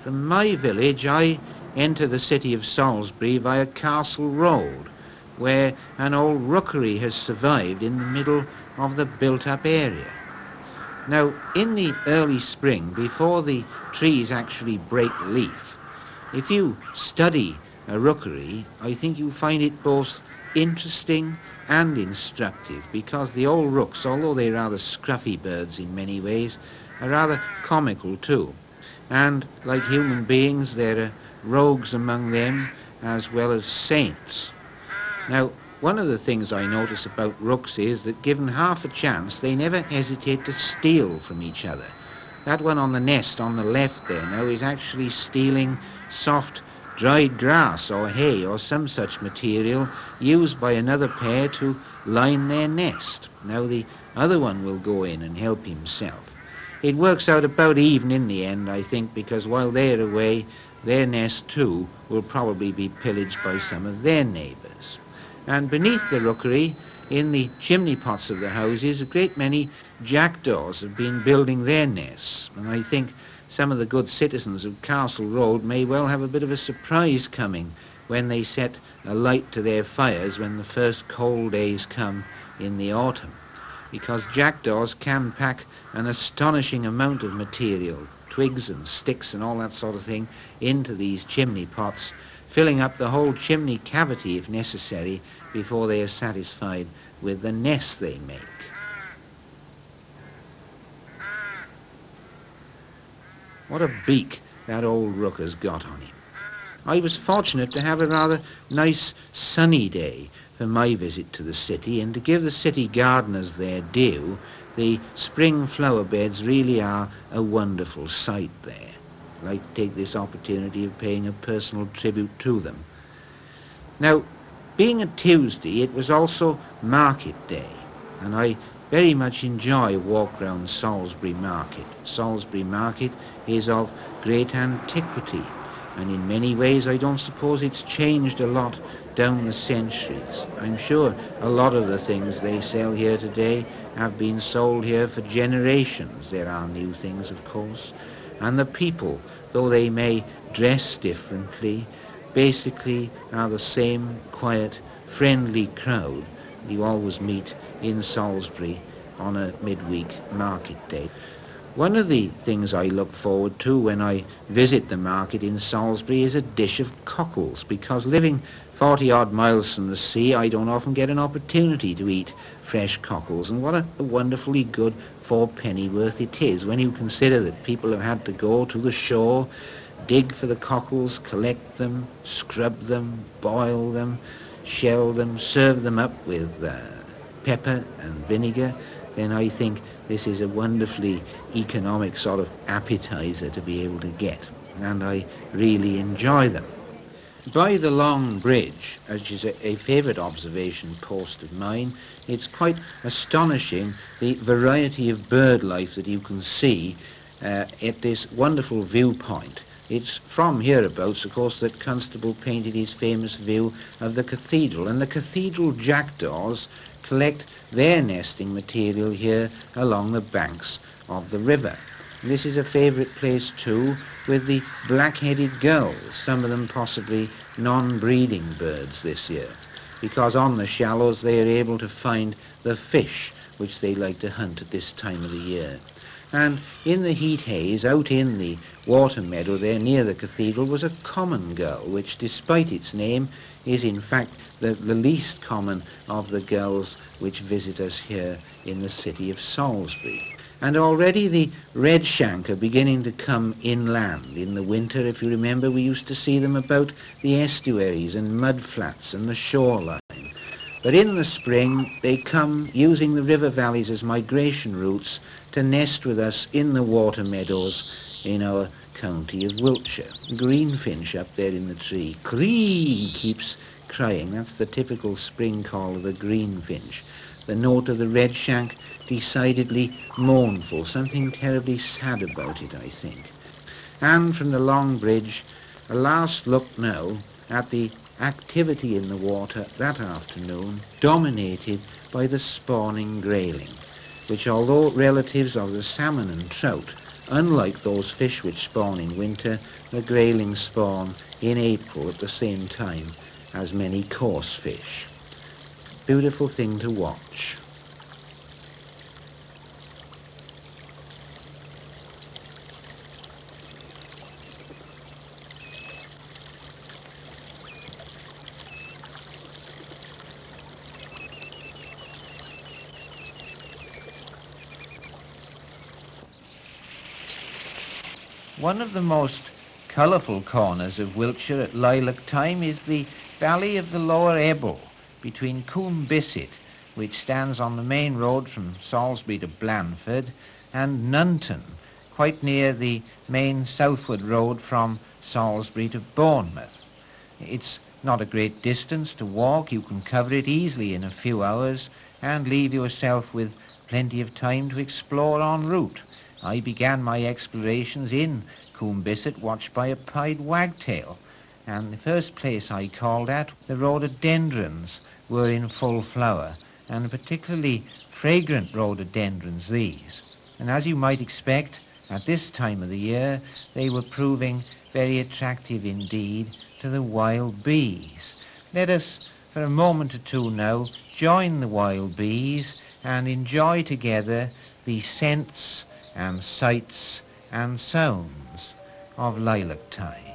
From my village, I enter the city of Salisbury via Castle Road, where an old rookery has survived in the middle of the built-up area. Now, in the early spring, before the trees actually break leaf, if you study a rookery, I think you'll find it both interesting and instructive, because the old rooks, although they're rather scruffy birds in many ways, are rather comical too. And like human beings, there are rogues among them as well as saints. Now, one of the things I notice about rooks is that given half a chance, they never hesitate to steal from each other. That one on the nest on the left there now is actually stealing soft dried grass or hay or some such material used by another pair to line their nest. Now the other one will go in and help himself. It works out about even in the end, I think, because while they're away, their nest too will probably be pillaged by some of their neighbours. And beneath the rookery, in the chimney pots of the houses, a great many jackdaws have been building their nests. And I think some of the good citizens of Castle Road may well have a bit of a surprise coming when they set a light to their fires when the first cold days come in the autumn, because jackdaws can pack an astonishing amount of material, twigs and sticks and all that sort of thing, into these chimney pots, filling up the whole chimney cavity if necessary before they are satisfied with the nest they make. What a beak that old rook has got on him. I was fortunate to have a rather nice sunny day for my visit to the city, and to give the city gardeners their due, the spring flower beds really are a wonderful sight there. I'd like to take this opportunity of paying a personal tribute to them. Now, being a Tuesday, it was also market day, and I very much enjoy a walk round Salisbury Market. Salisbury Market is of great antiquity, and in many ways I don't suppose it's changed a lot down the centuries. I'm sure a lot of the things they sell here today have been sold here for generations. There are new things, of course, and the people, though they may dress differently, basically are the same quiet, friendly crowd you always meet in Salisbury on a midweek market day. One of the things I look forward to when I visit the market in Salisbury is a dish of cockles, because living 40-odd miles from the sea, I don't often get an opportunity to eat fresh cockles, and what a wonderfully good 4 worth it is when you consider that people have had to go to the shore, dig for the cockles, collect them, scrub them, boil them, shell them, serve them up with pepper and vinegar. Then I think this is a wonderfully economic sort of appetizer to be able to get, and I really enjoy them. By the Long Bridge, which is a favourite observation post of mine, it's quite astonishing the variety of bird life that you can see at this wonderful viewpoint. It's from hereabouts, of course, that Constable painted his famous view of the cathedral, and the cathedral jackdaws collect their nesting material here along the banks of the river. And this is a favourite place too with the black-headed gulls, some of them possibly non-breeding birds this year, because on the shallows they are able to find the fish which they like to hunt at this time of the year. And in the heat haze, out in the water meadow there near the cathedral, was a common gull, which despite its name is in fact the least common of the gulls which visit us here in the city of Salisbury. And already the redshank are beginning to come inland. In the winter, if you remember, we used to see them about the estuaries and mudflats and the shoreline. But in the spring, they come using the river valleys as migration routes to nest with us in the water meadows in our county of Wiltshire. Greenfinch up there in the tree, cree, keeps crying. That's the typical spring call of the greenfinch. The note of the redshank, decidedly mournful, something terribly sad about it, I think. And from the Long Bridge, a last look now at the activity in the water that afternoon, dominated by the spawning grayling, which, although relatives of the salmon and trout, Unlike those fish which spawn in winter, the graylings spawn in April at the same time as many coarse fish. Beautiful thing to watch. One of the most colourful corners of Wiltshire at lilac time is the valley of the Lower Ebble between Coombe Bisset, which stands on the main road from Salisbury to Blandford, and Nunton, quite near the main southward road from Salisbury to Bournemouth. It's not a great distance to walk. You can cover it easily in a few hours and leave yourself with plenty of time to explore en route. I began my explorations in Coombe Bisset, watched by a pied wagtail, and the first place I called at, the rhododendrons were in full flower, and particularly fragrant rhododendrons these. And as you might expect, at this time of the year, they were proving very attractive indeed to the wild bees. Let us, for a moment or two now, join the wild bees and enjoy together the scents and sights and sounds of lilac time.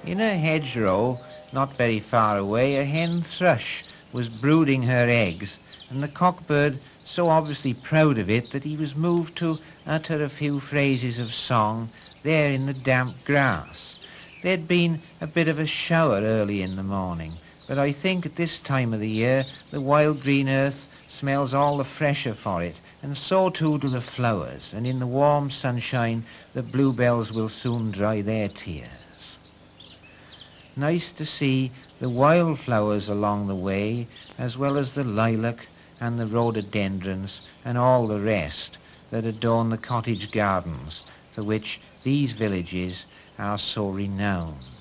In a hedgerow, not very far away, a hen thrush was brooding her eggs, and the cockbird so obviously proud of it that he was moved to utter a few phrases of song there in the damp grass. There'd been a bit of a shower early in the morning, but I think at this time of the year the wild green earth smells all the fresher for it, and so too do the flowers, and in the warm sunshine the bluebells will soon dry their tears. Nice to see the wildflowers along the way, as well as the lilac and the rhododendrons and all the rest that adorn the cottage gardens for which these villages are so renowned.